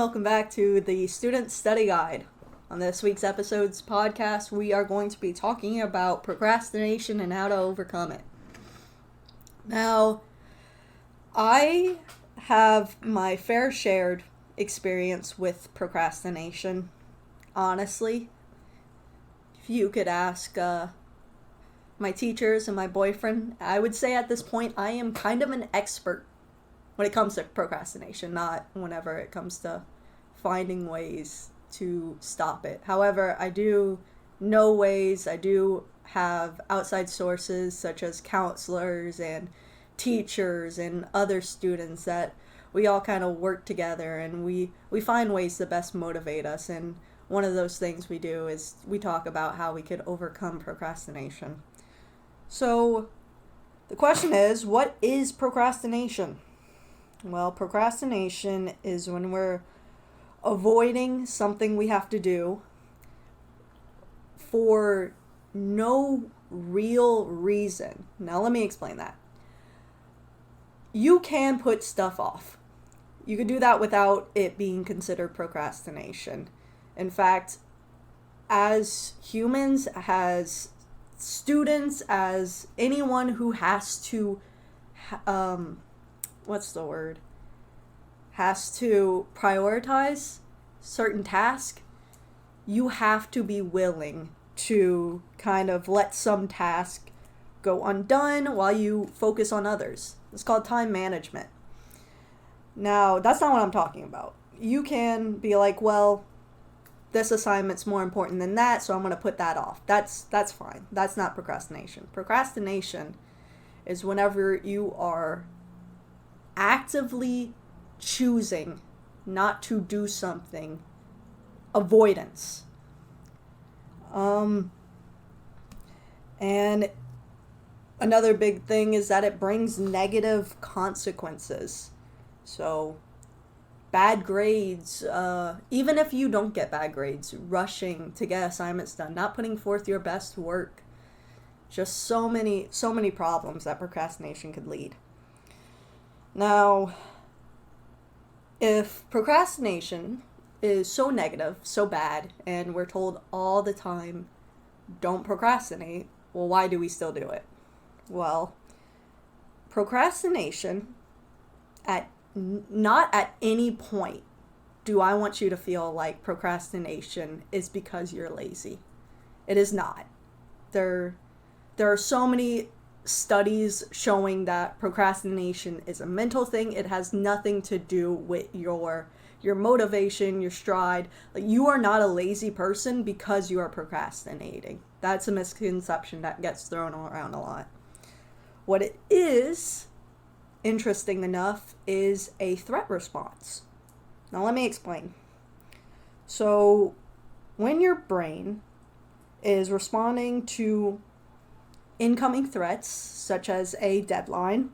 welcome back to the Student Study Guide. On this week's episode's podcast, we are going to be talking about procrastination and how to overcome it. Now, I have my fair shared experience with procrastination. Honestly, if you could ask my teachers and my boyfriend, I would say at this point I am kind of an expert when it comes to procrastination, not whenever it comes to finding ways to stop it. However, I do know ways. I do have outside sources such as counselors and teachers and other students that we all kind of work together, and we find ways to best motivate us. And one of those things we do is we talk about how we could overcome procrastination. So the question is, what is procrastination? Well, procrastination is when we're avoiding something we have to do for no real reason. Now, let me explain that. You can put stuff off. You can do that without it being considered procrastination. In fact, as humans, as students, as anyone who has to has to prioritize certain tasks, you have to be willing to kind of let some task go undone while you focus on others. It's called time management. Now, that's not what I'm talking about. You can be like, well, this assignment's more important than that, so I'm going to put that off. That's fine. That's not procrastination. Procrastination is whenever you are actively choosing not to do something. Avoidance. And another big thing is that it brings negative consequences. So, bad grades, even if you don't get bad grades, rushing to get assignments done, not putting forth your best work, just so many problems that procrastination could lead. Now, if procrastination is so negative, so bad, and we're told all the time, don't procrastinate, well, why do we still do it? Well, procrastination, not at any point do I want you to feel like procrastination is because you're lazy. It is not. There are so many studies showing that procrastination is a mental thing. It has nothing to do with your motivation, your stride. Like, you are not a lazy person because you are procrastinating. That's a misconception that gets thrown around a lot. What it is, interesting enough, is a threat response. Now let me explain. So when your brain is responding to incoming threats, such as a deadline,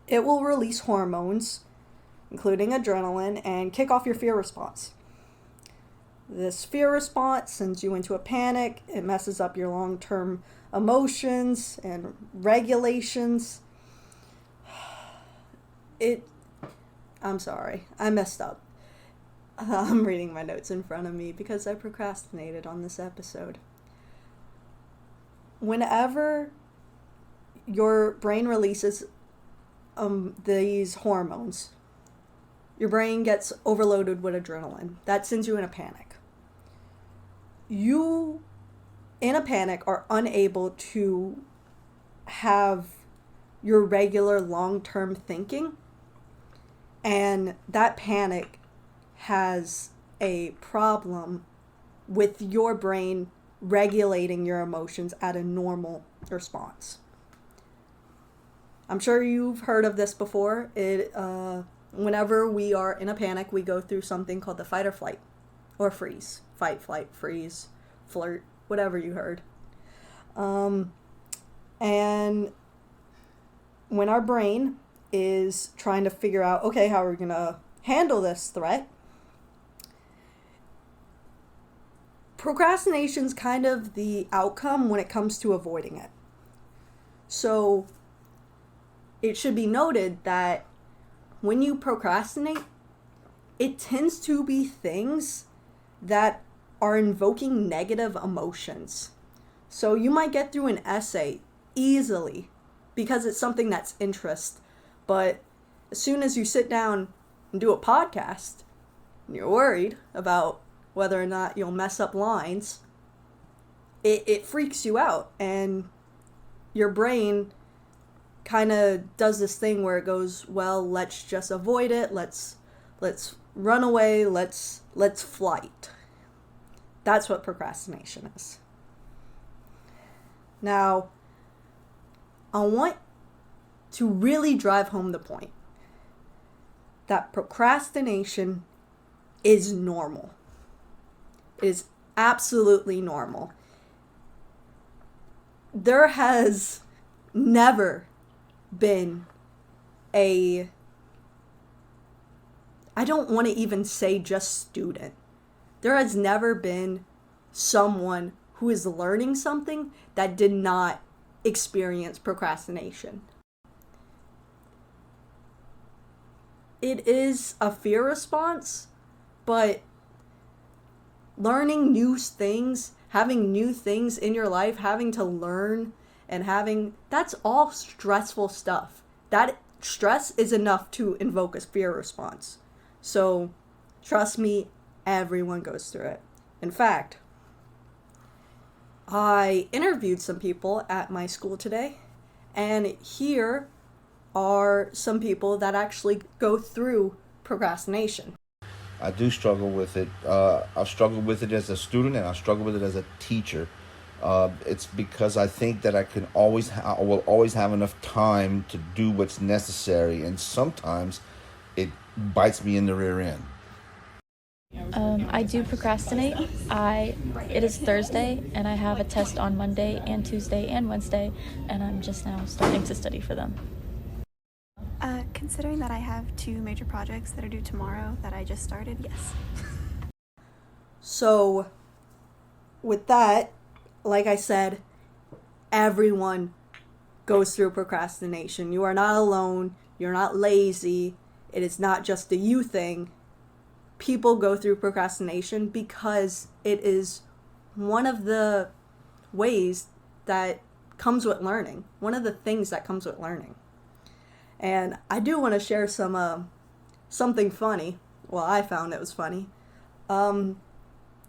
it will release hormones, including adrenaline, and kick off your fear response. This fear response sends you into a panic. It messes up your long-term emotions and regulations. I'm sorry, I messed up. I'm reading my notes in front of me because I procrastinated on this episode. Whenever your brain releases these hormones, your brain gets overloaded with adrenaline. That sends you in a panic. You, in a panic, are unable to have your regular long-term thinking, and that panic has a problem with your brain regulating your emotions at a normal response. I'm sure you've heard of this before. Whenever we are in a panic, we go through something called the fight or flight, or freeze. Fight, flight, freeze, flirt, whatever you heard. And when our brain is trying to figure out, okay, how are we going to handle this threat, procrastination's kind of the outcome when it comes to avoiding it. So it should be noted that when you procrastinate, it tends to be things that are invoking negative emotions. So you might get through an essay easily because it's something that's interest. But as soon as you sit down and do a podcast, and you're worried about whether or not you'll mess up lines, it freaks you out. And your brain kind of does this thing where it goes, well, let's just avoid it. Let's run away. Let's flight. That's what procrastination is. Now, I want to really drive home the point that procrastination is normal. It is absolutely normal. There has never been I don't want to even say just student. There has never been someone who is learning something that did not experience procrastination. It is a fear response, but learning new things, having new things in your life, having to learn and that's all stressful stuff. That stress is enough to invoke a fear response. So trust me, everyone goes through it. In fact, I interviewed some people at my school today, and here are some people that actually go through procrastination. I do struggle with it. I struggle with it as a student, and I struggle with it as a teacher. It's because I think that I will always have enough time to do what's necessary, and sometimes it bites me in the rear end. I do procrastinate. It is Thursday, and I have a test on Monday and Tuesday and Wednesday, and I'm just now starting to study for them. Considering that I have 2 major projects that are due tomorrow that I just started, yes. So, with that, like I said, everyone goes through procrastination. You are not alone. You're not lazy. It is not just a you thing. People go through procrastination because it is one of the ways that comes with learning. One of the things that comes with learning. And I do want to share something funny. Well, I found it was funny.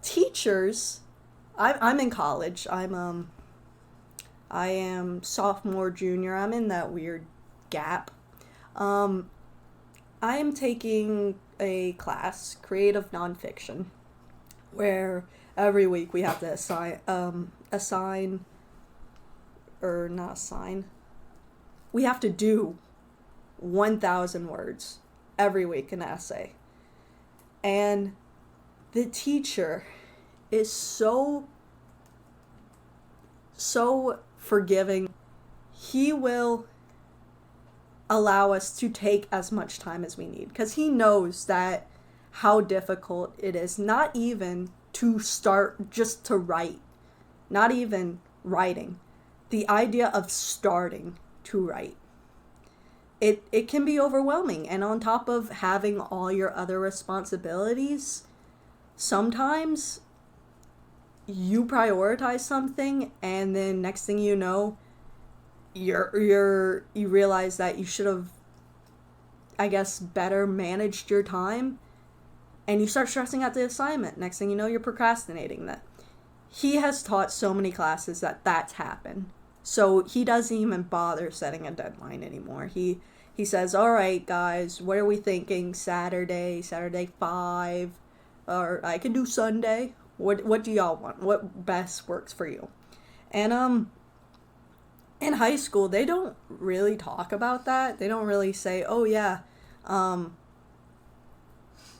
Teachers, I'm in college. I am sophomore, junior. I'm in that weird gap. I am taking a class, creative nonfiction, where every week we have to we have to do 1,000 words every week, an essay. And the teacher is so forgiving. He will allow us to take as much time as we need because he knows that how difficult it is, not even to start, just to write, not even writing, the idea of starting to write. It can be overwhelming, and on top of having all your other responsibilities, sometimes you prioritize something and then next thing you know, you realize that you should have, I guess, better managed your time, and you start stressing out the assignment. Next thing you know, you're procrastinating that. He has taught so many classes that that's happened. So he doesn't even bother setting a deadline anymore. He says, all right, guys, what are we thinking? Saturday 5, or I can do Sunday. What do y'all want? What best works for you? And in high school, they don't really talk about that. They don't really say, oh yeah,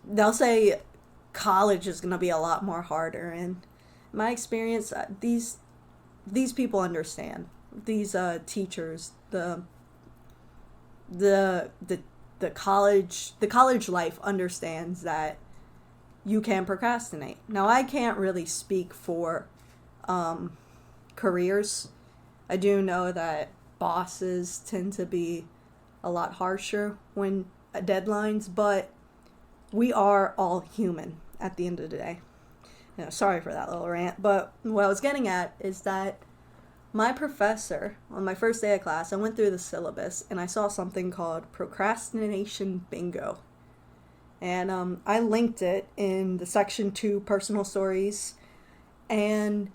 they'll say college is going to be a lot more harder. And in my experience, these people understand. These teachers, the college life understands that you can procrastinate. Now, I can't really speak for careers. I do know that bosses tend to be a lot harsher when deadlines, but we are all human at the end of the day. Sorry for that little rant, but what I was getting at is that my professor, on my first day of class, I went through the syllabus and I saw something called Procrastination Bingo. And I linked it in the section 2 personal stories, and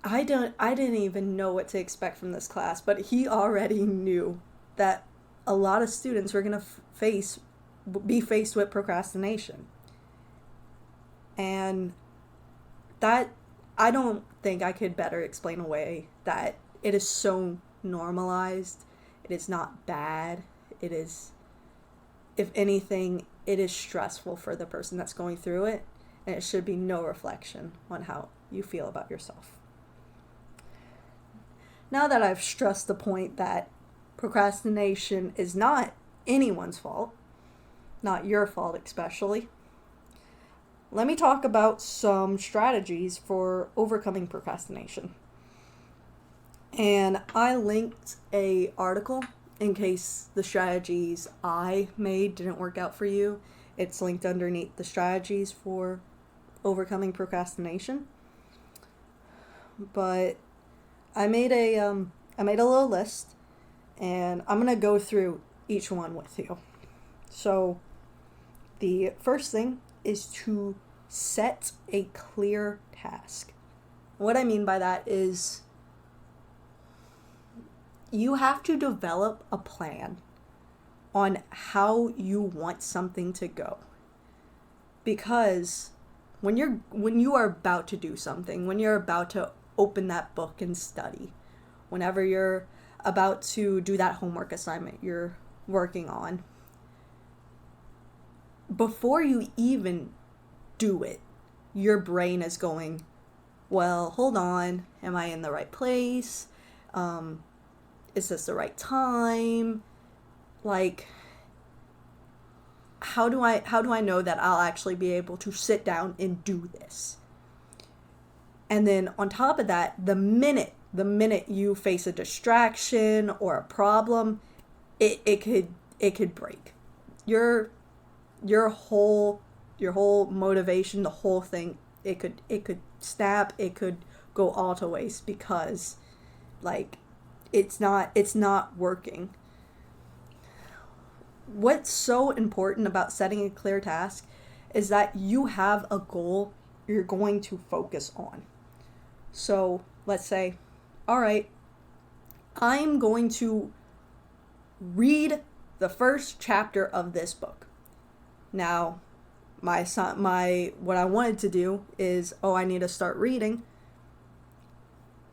I didn't even know what to expect from this class, but he already knew that a lot of students were going to be faced with procrastination. And that, I don't think I could better explain away that it is so normalized. It is not bad. It is, if anything, it is stressful for the person that's going through it, and it should be no reflection on how you feel about yourself. Now that I've stressed the point that procrastination is not anyone's fault, not your fault especially, let me talk about some strategies for overcoming procrastination. And I linked an article in case the strategies I made didn't work out for you. It's linked underneath the strategies for overcoming procrastination. But I made a little list, and I'm gonna go through each one with you. So the first thing is to set a clear task. What I mean by that is you have to develop a plan on how you want something to go. Because when you are about to do something, when you're about to open that book and study, whenever you're about to do that homework assignment you're working on, before you even do it, your brain is going, well, hold on, am I in the right place? Is this the right time? Like, how do I know that I'll actually be able to sit down and do this? And then on top of that, the minute you face a distraction or a problem, it could break your whole motivation, the whole thing. It could snap, it could go all to waste because like it's not working. What's so important about setting a clear task is that you have a goal you're going to focus on. So let's say, all right, I'm going to read the first chapter of this book. Now, what I wanted to do is, I need to start reading.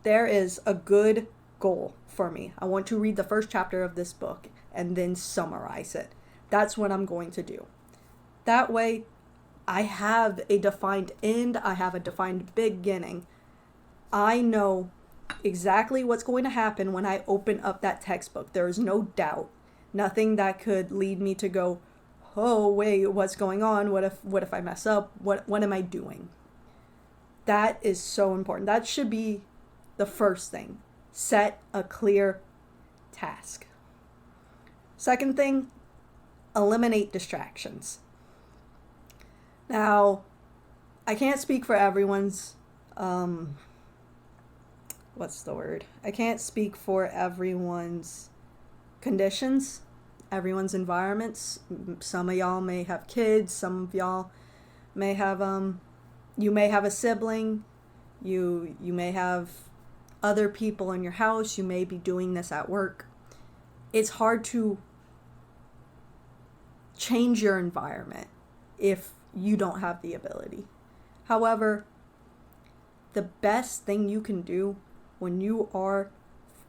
There is a good goal for me. I want to read the first chapter of this book and then summarize it. That's what I'm going to do. That way, I have a defined end. I have a defined beginning. I know exactly what's going to happen when I open up that textbook. There is no doubt. Nothing that could lead me to go, oh, wait, what's going on? What if I mess up? What am I doing? That is so important. That should be the first thing. Set a clear task. Second thing, eliminate distractions. Now, I can't speak for everyone's, I can't speak for everyone's conditions, everyone's environments. Some of y'all may have kids, some of y'all may have, you may have a sibling, you may have other people in your house, you may be doing this at work. It's hard to change your environment if you don't have the ability. However, the best thing you can do when you are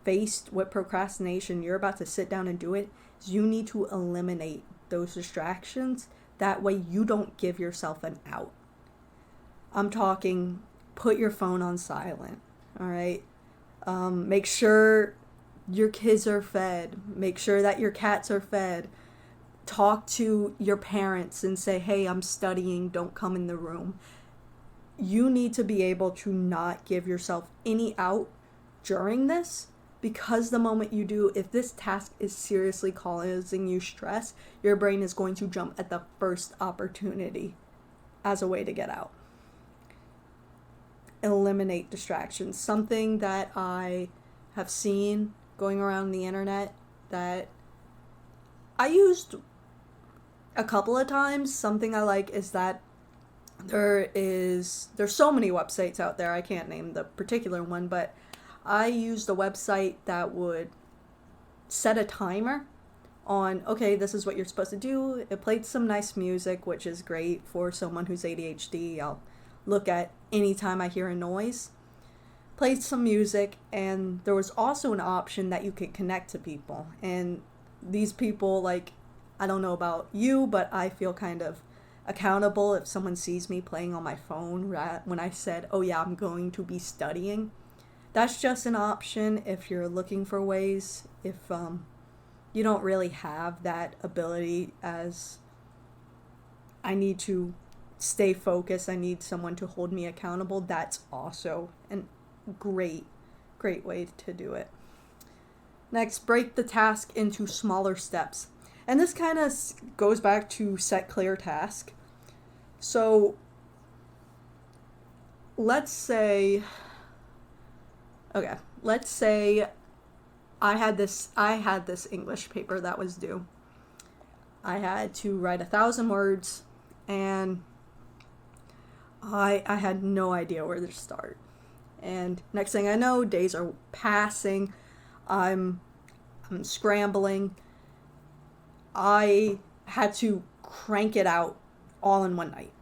faced with procrastination, you're about to sit down and do it, is you need to eliminate those distractions. That way you don't give yourself an out. I'm talking, put your phone on silent, all right? Make sure your kids are fed. Make sure that your cats are fed. Talk to your parents and say, hey, I'm studying, don't come in the room. You need to be able to not give yourself any out during this because the moment you do, if this task is seriously causing you stress, your brain is going to jump at the first opportunity as a way to get out. Eliminate distractions. Something that I have seen going around the internet that I used a couple of times. Something I like is that there's so many websites out there. I can't name the particular one, but I used a website that would set a timer on, okay, this is what you're supposed to do. It played some nice music, which is great for someone who's ADHD. I'll look at any time I hear a noise. Played some music, and there was also an option that you could connect to people. And these people, like, I don't know about you, but I feel kind of accountable if someone sees me playing on my phone when I said, oh yeah, I'm going to be studying. That's just an option if you're looking for ways, if you don't really have that ability, as I need to stay focused, I need someone to hold me accountable. That's also a great way to do it. Next, break the task into smaller steps. And this kind of goes back to set clear task. So let's say I had this English paper that was due. I had to write 1,000 words, and I had no idea where to start. And next thing I know, days are passing. I'm scrambling. I had to crank it out all in one night.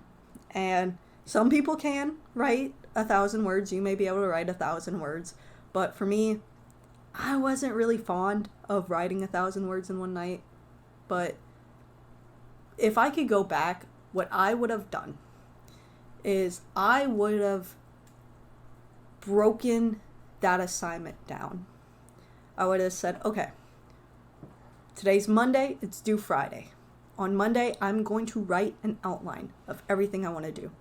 And some people can write 1,000 words. You may be able to write 1,000 words. But for me, I wasn't really fond of writing 1,000 words in one night. But if I could go back, what I would have done is I would have broken that assignment down. I would have said, okay, today's Monday, it's due Friday. On Monday, I'm going to write an outline of everything I want to do.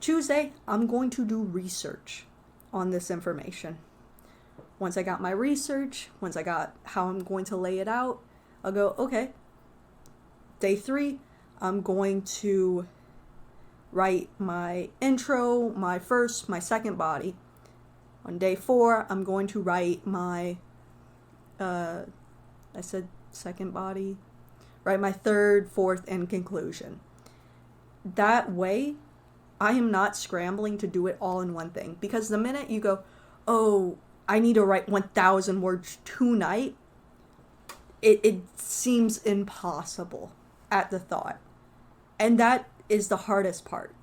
Tuesday, I'm going to do research on this information. Once I got my research, once I got how I'm going to lay it out, I'll go, okay, day 3, I'm going to write my intro, my first, my second body. On day 4, I'm going to write my, I said second body, write my third, fourth, and conclusion. That way, I am not scrambling to do it all in one thing. Because the minute you go, oh, I need to write 1,000 words tonight, it seems impossible at the thought. And that is the hardest part.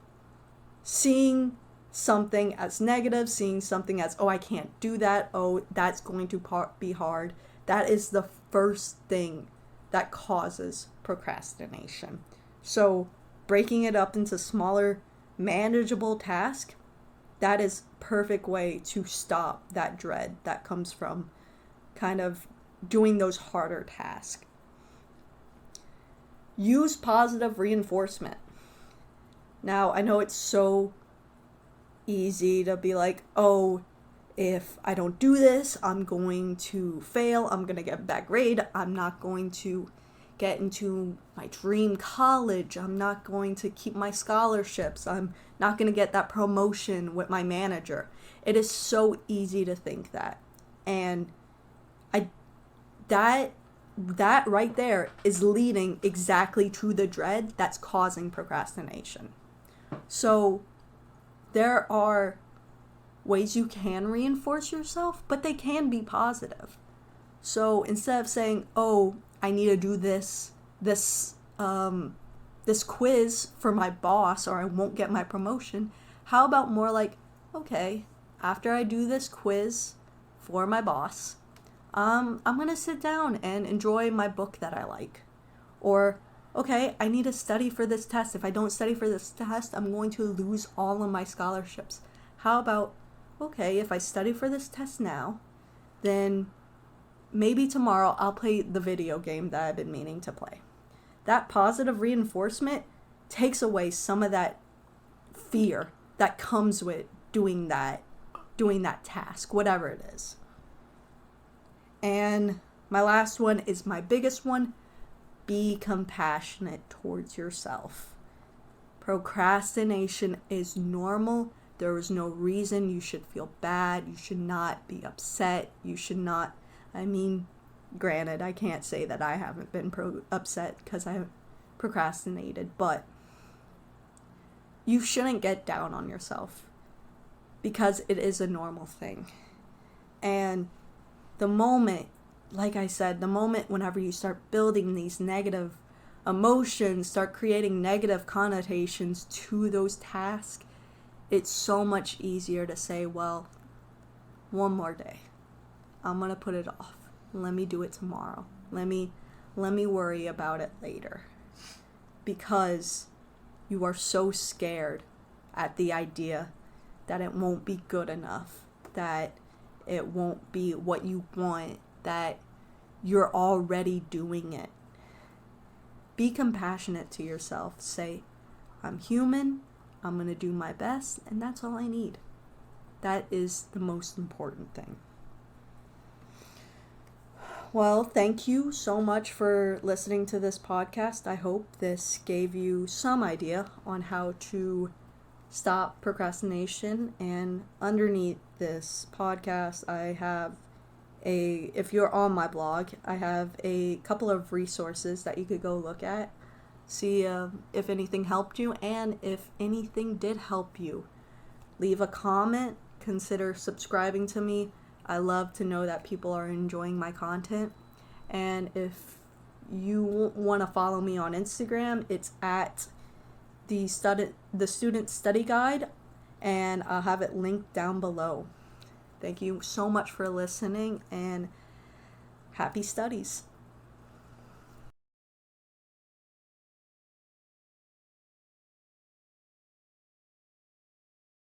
Seeing something as negative, seeing something as, oh, I can't do that, oh, that's going to be hard. That is the first thing that causes procrastination. So breaking it up into smaller, manageable tasks, that is perfect way to stop that dread that comes from kind of doing those harder tasks. Use positive reinforcement. Now, I know it's so easy to be like, oh, if I don't do this, I'm going to fail, I'm going to get a bad grade, I'm not going to get into my dream college, I'm not going to keep my scholarships, I'm not going to get that promotion with my manager. It is so easy to think that. And that right there is leading exactly to the dread that's causing procrastination. So there are ways you can reinforce yourself, but they can be positive. So instead of saying, oh, I need to do this quiz for my boss or I won't get my promotion, how about more like, okay, after I do this quiz for my boss, I'm going to sit down and enjoy my book that I like. Or, okay, I need to study for this test. If I don't study for this test, I'm going to lose all of my scholarships. How about, okay, if I study for this test now, then maybe tomorrow I'll play the video game that I've been meaning to play. That positive reinforcement takes away some of that fear that comes with doing that task, whatever it is. And my last one is my biggest one. Be compassionate towards yourself. Procrastination is normal. There is no reason you should feel bad. You should not be upset. You should not, granted, I can't say that I haven't been upset because I procrastinated, but you shouldn't get down on yourself because it is a normal thing. And the moment, like I said, the moment whenever you start building these negative emotions, start creating negative connotations to those tasks, it's so much easier to say, well, one more day. I'm going to put it off. Let me do it tomorrow. Let me worry about it later. Because you are so scared at the idea that it won't be good enough, that it won't be what you want, that you're already doing it. Be compassionate to yourself. Say, I'm human, I'm going to do my best, and that's all I need. That is the most important thing. Well, thank you so much for listening to this podcast. I hope this gave you some idea on how to stop procrastination. And underneath this podcast, I have if you're on my blog, I have a couple of resources that you could go look at. See if anything helped you, and if anything did help you, leave a comment, consider subscribing to me. I love to know that people are enjoying my content. And if you want to follow me on Instagram, it's at the Student Study Guide, and I'll have it linked down below. Thank you so much for listening, and happy studies.